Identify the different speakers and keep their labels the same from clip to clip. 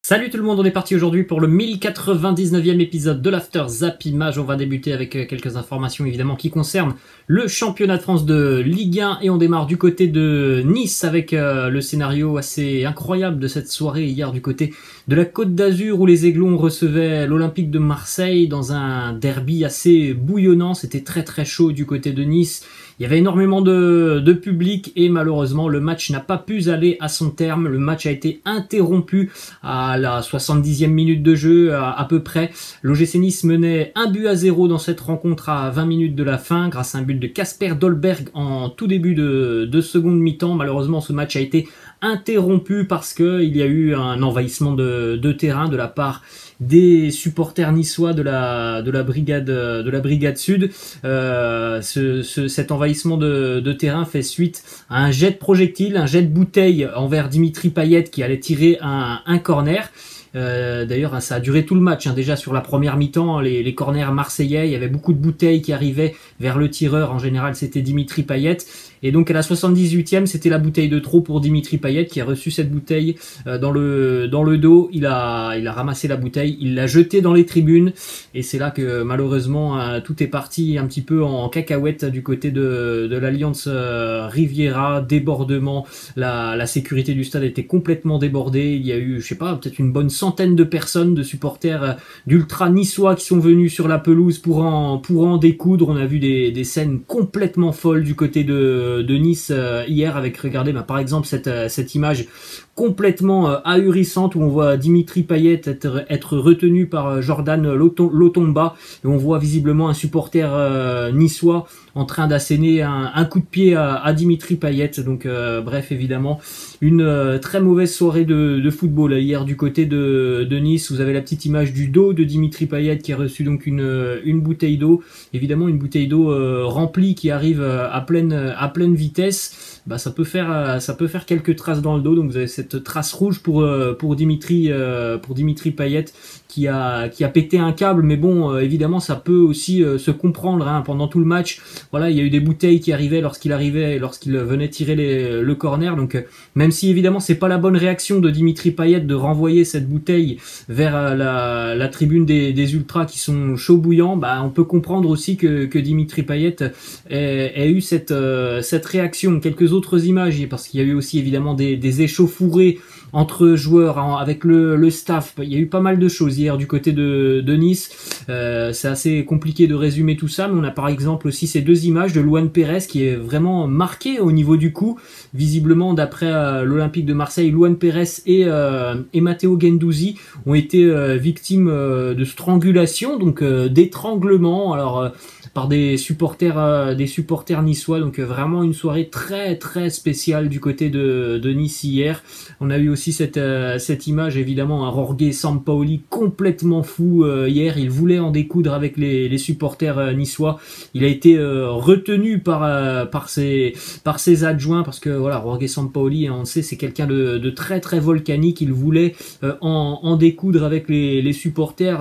Speaker 1: Salut tout le monde, on est parti aujourd'hui pour le 1099e épisode de l'After Zap Image. On va débuter avec quelques informations évidemment qui concernent le championnat de France de Ligue 1 et on démarre du côté de Nice avec le scénario assez incroyable de cette soirée hier du côté de la Côte d'Azur où les Aiglons recevaient l'Olympique de Marseille dans un derby assez bouillonnant. C'était très chaud du côté de Nice. Il y avait énormément de public et malheureusement le match n'a pas pu aller à son terme. Le match a été interrompu à la 70e minute de jeu à peu près. L'OGC Nice menait 1-0 dans cette rencontre à 20 minutes de la fin grâce à un but de Kasper Dolberg en tout début de seconde mi-temps. Malheureusement ce match a été interrompu parce que il y a eu un envahissement de terrain de la part des supporters niçois de la brigade sud. Cet envahissement de terrain fait suite à un jet de projectile, un jet de bouteille envers Dimitri Payet qui allait tirer un corner. D'ailleurs ça a duré tout le match, déjà sur la première mi-temps, les corners marseillais, il y avait beaucoup de bouteilles qui arrivaient vers le tireur, en général c'était Dimitri Payet, et donc à la 78e c'était la bouteille de trop pour Dimitri Payet qui a reçu cette bouteille dans le dos. Il a ramassé la bouteille, il l'a jetée dans les tribunes et c'est là que malheureusement tout est parti un petit peu en cacahuète du côté de l'Alliance Riviera. Débordement, la sécurité du stade était complètement débordée, il y a eu, je sais pas, peut-être une bonne centaine de personnes, de supporters d'ultra niçois qui sont venus sur la pelouse pour en découdre. On a vu des scènes complètement folles du côté de Nice hier avec, regardez par exemple cette image complètement ahurissante où on voit Dimitri Payet être retenu par Jordan Lotomba et on voit visiblement un supporter niçois en train d'asséner un coup de pied à Dimitri Payet. Donc bref, évidemment une très mauvaise soirée de football hier du côté de Nice. Vous avez la petite image du dos de Dimitri Payet qui a reçu donc une bouteille d'eau, évidemment une bouteille d'eau remplie qui arrive à pleine vitesse. Ça peut faire quelques traces dans le dos. Donc vous avez cette trace rouge pour Dimitri Payet qui a pété un câble, mais bon, évidemment ça peut aussi se comprendre pendant tout le match. Voilà, il y a eu des bouteilles qui arrivaient lorsqu'il venait tirer le corner. Donc même si évidemment c'est pas la bonne réaction de Dimitri Payet de renvoyer cette bouteille vers la tribune des ultras qui sont chauds bouillants, on peut comprendre aussi que Dimitri Payet ait eu cette réaction. Quelques autres images, parce qu'il y a eu aussi évidemment des échauffourées entre joueurs avec le staff. Il y a eu pas mal de choses hier du côté de Nice. C'est assez compliqué de résumer tout ça, mais on a par exemple aussi ces deux images de Luan Pérez qui est vraiment marqué au niveau du cou. Visiblement, d'après l'Olympique de Marseille, Luan Pérez et Matteo Guendouzi ont été victimes de strangulation, donc d'étranglement. Alors par des supporters niçois. Donc vraiment une soirée très spéciale du côté de Nice hier. On a eu aussi cette image évidemment, un Jorge Sampaoli complètement fou hier. Il voulait en découdre avec les supporters niçois. Il a été retenu par ses adjoints parce que voilà, Jorge Sampaoli, on le sait, c'est quelqu'un de très volcanique. Il voulait en découdre avec les supporters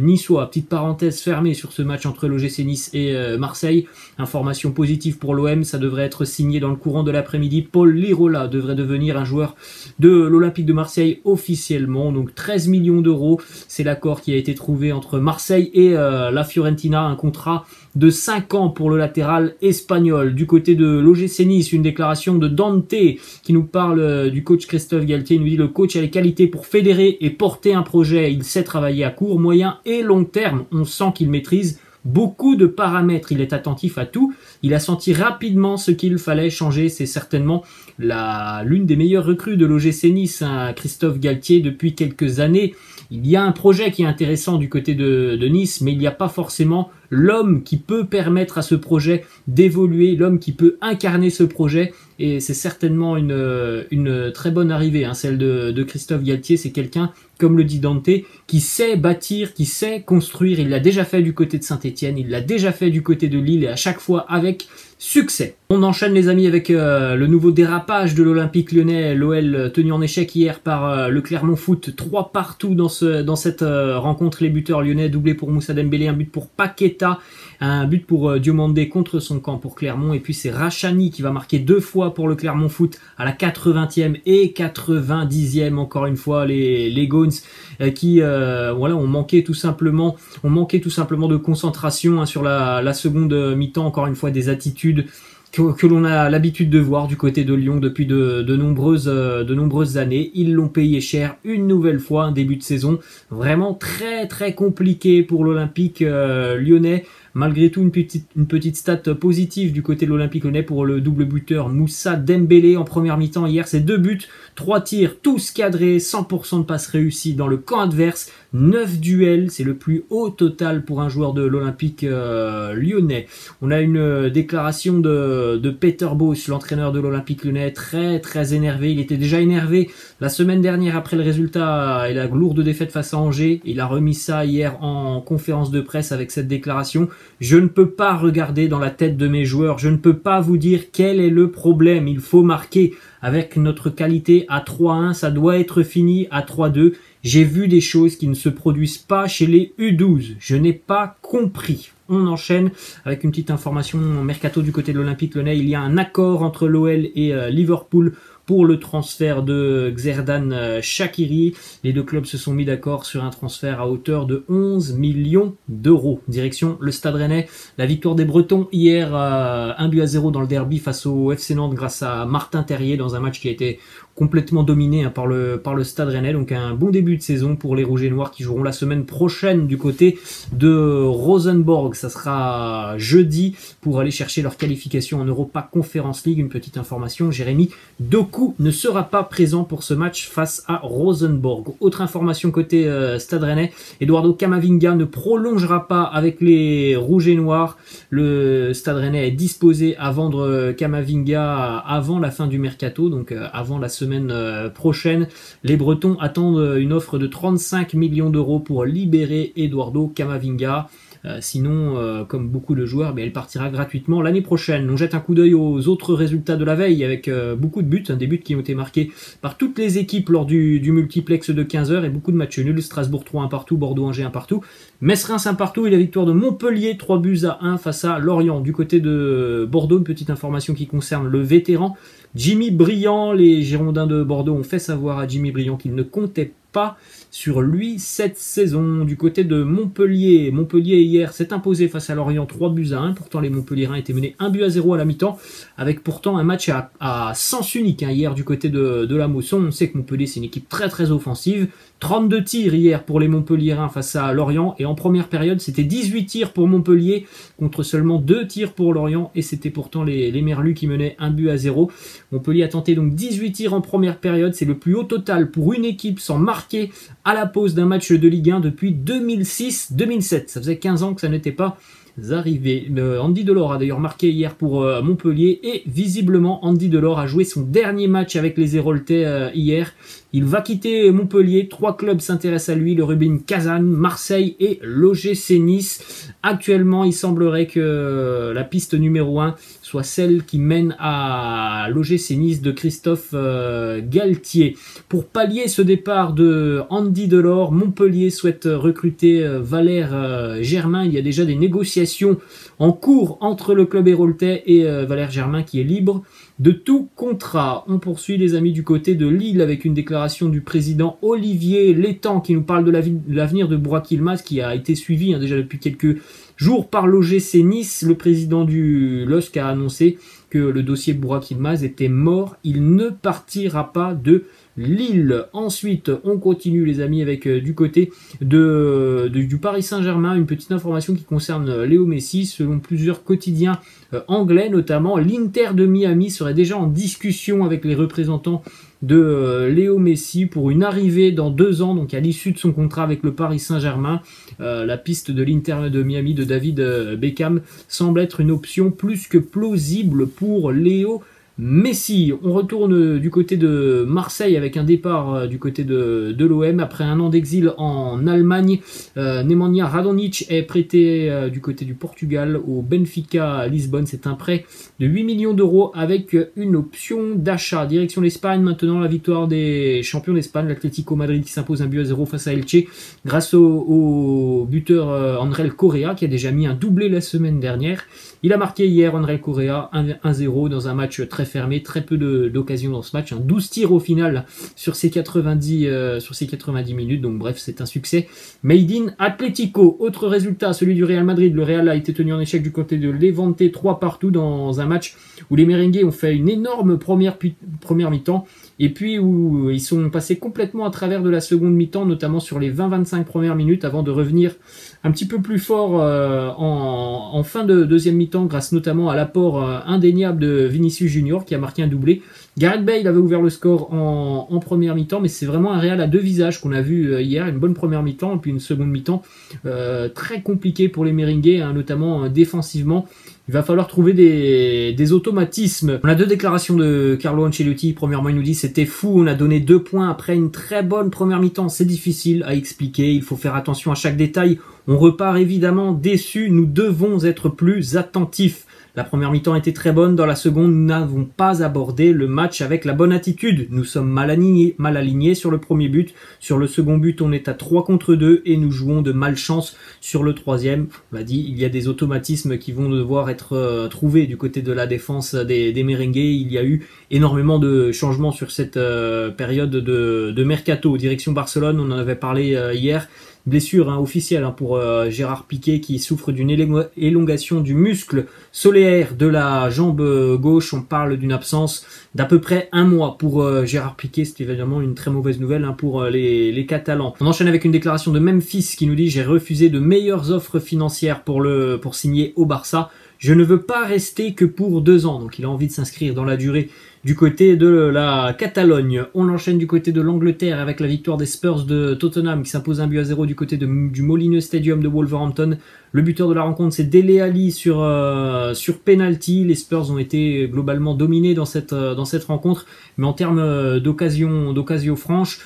Speaker 1: niçois. Petite parenthèse fermée sur ce match entre l'OGC Nice et Marseille. Information positive pour l'OM, ça devrait être signé dans le courant de l'après-midi. Paul Lirola devrait devenir un joueur de l'Olympique de Marseille officiellement. Donc 13 millions d'euros, c'est l'accord qui a été trouvé entre Marseille et la Fiorentina. Un contrat de 5 ans pour le latéral espagnol. Du côté de l'OGC Nice, une déclaration de Dante qui nous parle du coach Christophe Galtier. Il nous dit: le coach a les qualités pour fédérer et porter un projet. Il sait travailler à court, moyen et long terme. On sent qu'il maîtrise beaucoup de paramètres, il est attentif à tout, il a senti rapidement ce qu'il fallait changer. C'est certainement l'une des meilleures recrues de l'OGC Nice, Christophe Galtier, depuis quelques années. Il y a un projet qui est intéressant du côté de Nice, mais il n'y a pas forcément l'homme qui peut permettre à ce projet d'évoluer, l'homme qui peut incarner ce projet, et c'est certainement une très bonne arrivée, celle de Christophe Galtier. C'est quelqu'un, comme le dit Dante, qui sait bâtir, qui sait construire. Il l'a déjà fait du côté de Saint-Etienne, il l'a déjà fait du côté de Lille, et à chaque fois avec succès. On enchaîne les amis avec le nouveau dérapage de l'Olympique Lyonnais, l'OL tenu en échec hier par le Clermont Foot, 3 partout dans cette rencontre. Les buteurs lyonnais, doublé pour Moussa Dembélé, un but pour Paqueta, un but pour Diomandé contre son camp pour Clermont, et puis c'est Rachani qui va marquer 2 fois pour le Clermont Foot à la 80e et 90e, encore une fois les Gones qui voilà, ont manqué tout simplement de concentration sur la seconde mi-temps, encore une fois des attitudes que l'on a l'habitude de voir du côté de Lyon depuis de nombreuses années. Ils l'ont payé cher une nouvelle fois, un début de saison vraiment très très compliqué pour l'Olympique lyonnais. Malgré tout, une petite stat positive du côté de l'Olympique Lyonnais pour le double buteur Moussa Dembélé en première mi-temps hier. C'est 2 buts, 3 tirs, tous cadrés, 100% de passes réussies dans le camp adverse, 9 duels, c'est le plus haut total pour un joueur de l'Olympique lyonnais. On a une déclaration de Peter Bosz, l'entraîneur de l'Olympique lyonnais, très très énervé. Il était déjà énervé la semaine dernière après le résultat et la lourde défaite face à Angers. Il a remis ça hier en conférence de presse avec cette déclaration. Je ne peux pas regarder dans la tête de mes joueurs, je ne peux pas vous dire quel est le problème. Il faut marquer avec notre qualité à 3-1, ça doit être fini à 3-2. J'ai vu des choses qui ne se produisent pas chez les U12. Je n'ai pas compris. On enchaîne avec une petite information mercato du côté de l'Olympique Lyonnais. Il y a un accord entre l'OL et Liverpool pour le transfert de Xherdan Shaqiri. Les deux clubs se sont mis d'accord sur un transfert à hauteur de 11 millions d'euros. Direction le Stade Rennais. La victoire des Bretons hier, 1-0 dans le derby face au FC Nantes grâce à Martin Terrier dans un match qui a été complètement dominé par le Stade Rennais. Donc un bon début de saison pour les Rouges et Noirs qui joueront la semaine prochaine du côté de Rosenborg. Ça sera jeudi pour aller chercher leur qualification en Europa Conference League. Une petite information, Jérémy Doku ne sera pas présent pour ce match face à Rosenborg. Autre information côté Stade Rennais, Eduardo Camavinga ne prolongera pas avec les Rouges et Noirs. Le Stade Rennais est disposé à vendre Camavinga avant la fin du mercato, donc avant la semaine prochaine. Les Bretons attendent une offre de 35 millions d'euros pour libérer Eduardo Camavinga. Sinon, comme beaucoup de joueurs, elle partira gratuitement l'année prochaine. On jette un coup d'œil aux autres résultats de la veille avec beaucoup de buts, des buts qui ont été marqués par toutes les équipes lors du multiplex de 15h et beaucoup de matchs nuls. Strasbourg 3-1 partout, Bordeaux-Angers 1 partout, Metz-Reims 1 partout et la victoire de Montpellier 3-1 face à Lorient. Du côté de Bordeaux, une petite information qui concerne le vétéran Jimmy Briand. Les Girondins de Bordeaux ont fait savoir à Jimmy Briand qu'il ne comptait pas sur lui cette saison. Du côté de Montpellier hier s'est imposé face à Lorient 3-1. Pourtant les Montpelliérains étaient menés 1-0 à la mi-temps, avec pourtant un match à sens unique hier du côté de la Mosson. On sait que Montpellier c'est une équipe très très offensive. 32 tirs hier pour les Montpelliérains face à Lorient, et en première période c'était 18 tirs pour Montpellier contre seulement 2 tirs pour Lorient, et c'était pourtant les Merlus qui menaient 1-0. Montpellier a tenté donc 18 tirs en première période, c'est le plus haut total pour une équipe sans marquer à la pause d'un match de Ligue 1 depuis 2006-2007. Ça faisait 15 ans que ça n'était pas arrivé. Andy Delors a d'ailleurs marqué hier pour Montpellier, et visiblement Andy Delors a joué son dernier match avec les Héroltais hier. Il va quitter Montpellier. 3 clubs s'intéressent à lui, le Rubin Kazan, Marseille et l'OGC Nice. Actuellement, il semblerait que la piste numéro 1 soit celle qui mène à l'OGC Nice de Christophe Galtier. Pour pallier ce départ de Andy Delors, Montpellier souhaite recruter Valère Germain. Il y a déjà des négociations en cours entre le club héroltais et Valère Germain qui est libre de tout contrat. On poursuit les amis du côté de Lille avec une déclaration du président Olivier Létang qui nous parle de l'avenir de Burak Yılmaz, qui a été suivi déjà depuis quelques jours par l'OGC Nice. Le président du LOSC a annoncé que le dossier Burak Yılmaz était mort. Il ne partira pas de Lille. Ensuite, on continue les amis avec du côté du Paris Saint-Germain, une petite information qui concerne Léo Messi. Selon plusieurs quotidiens anglais notamment, l'Inter de Miami serait déjà en discussion avec les représentants de Léo Messi pour une arrivée dans 2 ans, donc à l'issue de son contrat avec le Paris Saint-Germain. La piste de l'Inter de Miami de David Beckham semble être une option plus que plausible pour Léo Messi. On retourne du côté de Marseille avec un départ du côté de l'OM. Après un an d'exil en Allemagne, Nemanja Radonjic est prêté du côté du Portugal au Benfica Lisbonne. C'est un prêt de 8 millions d'euros avec une option d'achat. Direction l'Espagne, maintenant la victoire des champions d'Espagne, l'Atlético Madrid qui s'impose 1-0 face à Elche grâce au buteur Andrel Correa qui a déjà mis un doublé la semaine dernière. Il a marqué hier, Andrel Correa, 1-0 dans un match très fermé, très peu d'occasions dans ce match, 12 tirs au final sur ces 90 minutes, donc bref, c'est un succès. Made in Atlético. Autre résultat, celui du Real Madrid. Le Real a été tenu en échec du côté de Levante, 3-3 dans un match où les merengues ont fait une énorme première mi-temps, et puis où ils sont passés complètement à travers de la seconde mi-temps, notamment sur les 20-25 premières minutes, avant de revenir un petit peu plus fort en fin de deuxième mi-temps, grâce notamment à l'apport indéniable de Vinicius Junior qui a marqué un doublé. Gareth Bale avait ouvert le score en première mi-temps, mais c'est vraiment un Real à deux visages qu'on a vu hier, une bonne première mi-temps et puis une seconde mi-temps très compliquée pour les merengues, notamment défensivement. Il va falloir trouver des automatismes. On a deux déclarations de Carlo Ancelotti. Premièrement, il nous dit c'était fou, on a donné 2 points après une très bonne première mi-temps. C'est difficile à expliquer, il faut faire attention à chaque détail. On repart évidemment déçu, nous devons être plus attentifs. La première mi-temps était très bonne, dans la seconde, nous n'avons pas abordé le match avec la bonne attitude. Nous sommes mal alignés sur le premier but. Sur le second but, on est à 3 contre 2 et nous jouons de malchance sur le troisième. On l'a dit, il y a des automatismes qui vont devoir être trouvés du côté de la défense des merengues. Il y a eu énormément de changements sur cette période de mercato. Direction Barcelone, on en avait parlé hier. Blessure officielle pour Gérard Piqué qui souffre d'une élongation du muscle solaire de la jambe gauche. On parle d'une absence d'à peu près 1 mois pour Gérard Piqué. C'est évidemment une très mauvaise nouvelle pour les Catalans. On enchaîne avec une déclaration de Memphis qui nous dit « J'ai refusé de meilleures offres financières pour signer au Barça. Je ne veux pas rester que pour 2 ans. » Donc il a envie de s'inscrire dans la durée du côté de la Catalogne. On enchaîne du côté de l'Angleterre avec la victoire des Spurs de Tottenham qui s'impose 1-0 du côté du Molineux Stadium de Wolverhampton. Le buteur de la rencontre, c'est Dele Alli sur penalty. Les Spurs ont été globalement dominés dans cette rencontre, mais en termes d'occasion franche,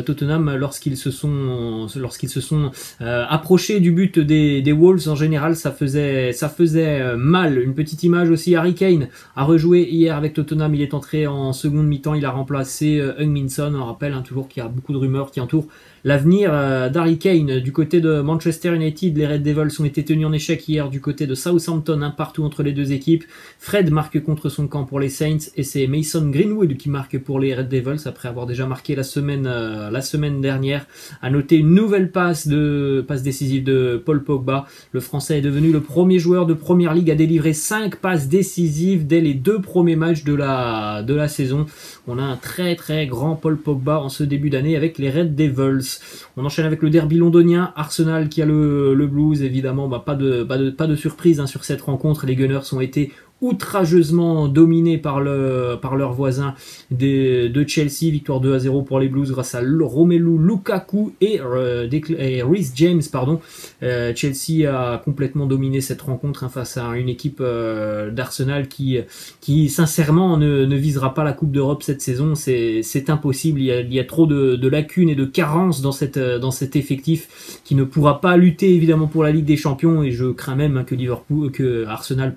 Speaker 1: Tottenham, lorsqu'ils se sont approchés du but des Wolves, en général, ça faisait mal. Une petite image aussi, Harry Kane a rejoué hier avec Tottenham. Il est entré en seconde mi-temps. Il a remplacé Heung-min Son. On rappelle toujours qu'il y a beaucoup de rumeurs qui entourent l'avenir d'Harry Kane. Du côté de Manchester United, les Red Devils ont été tenus en échec hier du côté de Southampton, partout entre les deux équipes. Fred marque contre son camp pour les Saints et c'est Mason Greenwood qui marque pour les Red Devils après avoir déjà marqué la semaine dernière. À noter une nouvelle passe décisive de Paul Pogba. Le Français est devenu le premier joueur de Première Ligue à délivrer 5 passes décisives dès les 2 premiers matchs de la saison. On a un très très grand Paul Pogba en ce début d'année avec les Red Devils. On enchaîne avec le derby londonien, Arsenal qui a le Blues, évidemment, pas de surprise sur cette rencontre. Les Gunners ont été outrageusement dominés par leurs voisins de Chelsea. Victoire 2-0 pour les Blues grâce à Romelu Lukaku et Reece James. Chelsea a complètement dominé cette rencontre face à une équipe d'Arsenal qui sincèrement ne visera pas la Coupe d'Europe cette saison. C'est impossible. Il y a trop de lacunes et de carences dans cet effectif qui ne pourra pas lutter évidemment pour la Ligue des Champions, et je crains même que Arsenal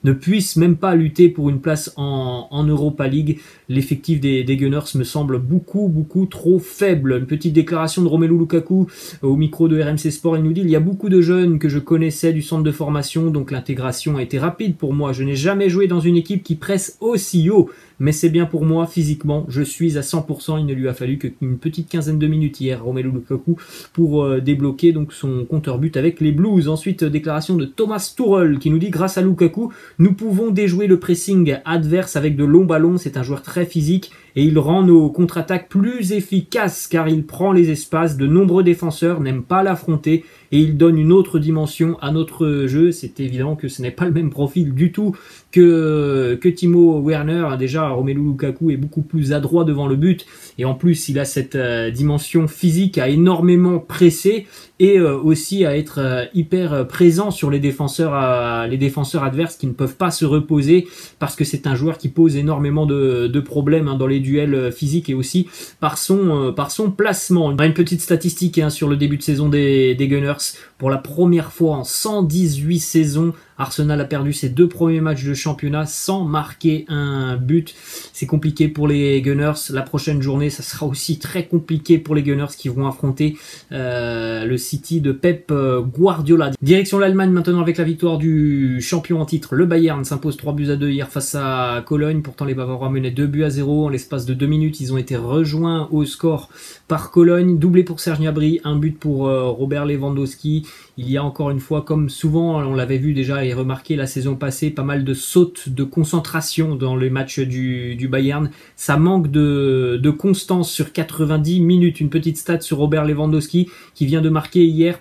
Speaker 1: ne puisse même pas lutter pour une place en Europa League. L'effectif des Gunners me semble beaucoup trop faible. Une petite déclaration de Romelu Lukaku au micro de RMC Sport. Il nous dit: il y a beaucoup de jeunes que je connaissais du centre de formation, donc l'intégration a été rapide pour moi. Je n'ai jamais joué dans une équipe qui presse aussi haut, mais c'est bien pour moi physiquement. Je suis à 100%. Il ne lui a fallu qu'une petite quinzaine de minutes hier, Romelu Lukaku, pour débloquer donc son compteur but avec les Blues. Ensuite, déclaration de Thomas Tuchel qui nous dit: grâce à Lukaku, nous pouvons déjouer le pressing adverse avec de longs ballons. C'est un joueur très physique et il rend nos contre-attaques plus efficaces car il prend les espaces. De nombreux défenseurs n'aiment pas l'affronter et il donne une autre dimension à notre jeu. C'est évident que ce n'est pas le même profil du tout que Timo Werner. Déjà, Romelu Lukaku est beaucoup plus adroit devant le but et en plus il a cette dimension physique à énormément presser et aussi à être hyper présent sur les défenseurs adverses qui ne peuvent pas se reposer parce que c'est un joueur qui pose énormément de problèmes dans les duels physiques et aussi par son placement. On a une petite statistique sur le début de saison des Gunners. Pour la première fois en 118 saisons, Arsenal a perdu ses 2 premiers matchs de championnat sans marquer un but. C'est compliqué pour les Gunners. La prochaine journée, ça sera aussi très compliqué pour les Gunners qui vont affronter le City de Pep Guardiola. Direction l'Allemagne maintenant avec la victoire du champion en titre. Le Bayern s'impose 3-2 hier face à Cologne. Pourtant, les Bavarois menaient 2-0. En l'espace de 2 minutes, ils ont été rejoints au score par Cologne. Doublé pour Serge Gnabry, un but pour Robert Lewandowski. Il y a encore une fois, comme souvent, on l'avait vu déjà et remarqué la saison passée, pas mal de sautes de concentration dans les matchs du Bayern. Ça manque de constance sur 90 minutes. Une petite stat sur Robert Lewandowski qui vient de marquer hier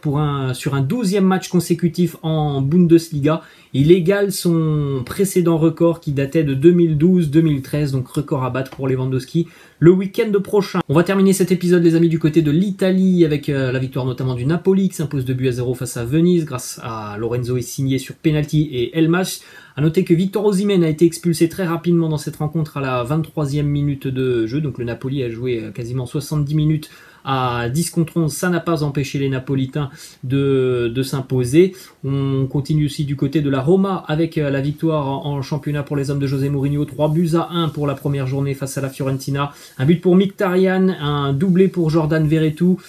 Speaker 1: sur un 12e match consécutif en Bundesliga. Il égale son précédent record qui datait de 2012-2013, donc record à battre pour Lewandowski le week-end prochain. On va terminer cet épisode, les amis, du côté de l'Italie avec la victoire notamment du Napoli qui s'impose 2-0 face à Venise grâce à Lorenzo Insigne sur penalty et Elmas. A noter que Victor Osimhen a été expulsé très rapidement dans cette rencontre à la 23e minute de jeu, donc le Napoli a joué quasiment 70 minutes à 10 contre 11, ça n'a pas empêché les Napolitains de s'imposer. On continue aussi du côté de la Roma avec la victoire en championnat pour les hommes de José Mourinho, 3-1 pour la première journée face à la Fiorentina. Un but pour Mkhitaryan, un doublé pour Jordan Verretou.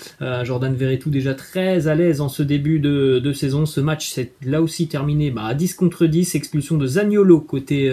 Speaker 1: Jordan Verretou déjà très à l'aise en ce début de saison. Ce match s'est là aussi terminé à 10 contre 10, expulsion de Zaniolo côté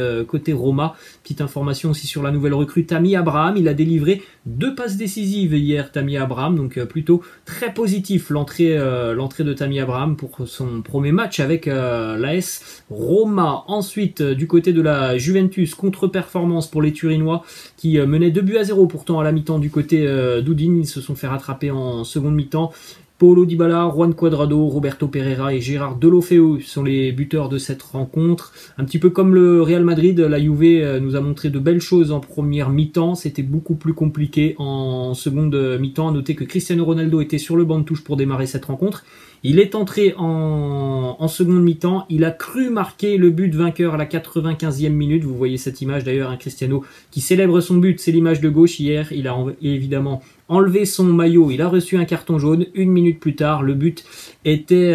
Speaker 1: Roma. Petite information aussi sur la nouvelle recrue Tammy Abraham, il a délivré 2 passes décisives hier, Tammy Abraham, donc plutôt très positif l'entrée de Tammy Abraham pour son premier match avec l'AS Roma. Ensuite, du côté de la Juventus, contre-performance pour les Turinois qui menaient 2-0 pourtant à la mi-temps du côté d'Udine. Ils se sont fait rattraper en seconde mi-temps. Paulo Dybala, Juan Cuadrado, Roberto Pereira et Gérard Deulofeu sont les buteurs de cette rencontre. Un petit peu comme le Real Madrid, la Juve nous a montré de belles choses en première mi-temps. C'était beaucoup plus compliqué en seconde mi-temps. À noter que Cristiano Ronaldo était sur le banc de touche pour démarrer cette rencontre. Il est entré en seconde mi-temps. Il a cru marquer le but vainqueur à la 95e minute. Vous voyez cette image d'ailleurs, Cristiano qui célèbre son but. C'est l'image de gauche hier. Il a évidemment enlevé son maillot. Il a reçu un carton jaune. 1 minute plus tard, le but était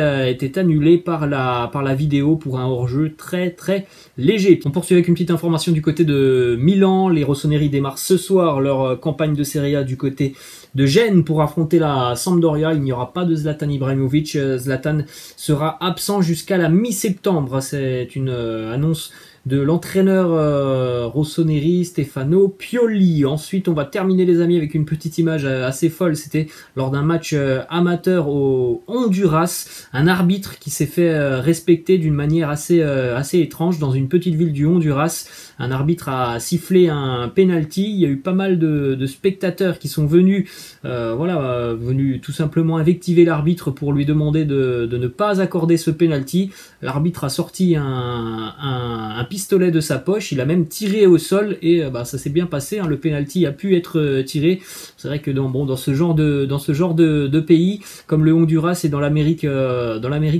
Speaker 1: annulé par la vidéo pour un hors-jeu très très léger. On poursuit avec une petite information du côté de Milan. Les Rossoneri démarrent ce soir leur campagne de Serie A du côté de Gênes pour affronter la Sampdoria. Il n'y aura pas de Zlatan Ibrahimovic. Zlatan sera absent jusqu'à la mi-septembre. C'est une annonce de l'entraîneur rossoneri Stefano Pioli. Ensuite, on va terminer, les amis, avec une petite image assez folle. C'était lors d'un match amateur au Honduras. Un arbitre qui s'est fait respecter d'une manière assez étrange dans une petite ville du Honduras. Un arbitre a sifflé un penalty. Il y a eu pas mal de spectateurs qui sont venus venus tout simplement invectiver l'arbitre pour lui demander de ne pas accorder ce penalty. L'arbitre a sorti un pistolet de sa poche, il a même tiré au sol et ça s'est bien passé, le penalty a pu être tiré. C'est vrai que dans ce genre de pays comme le Honduras et dans l'Amérique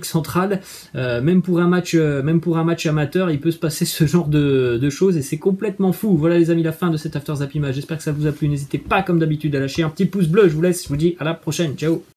Speaker 1: centrale, même pour un match amateur, il peut se passer ce genre de choses et c'est complètement fou. Voilà, les amis, la fin de cet After Zap Image. J'espère que ça vous a plu. N'hésitez pas comme d'habitude à lâcher un petit pouce bleu. Je vous laisse, je vous dis à la prochaine. Ciao.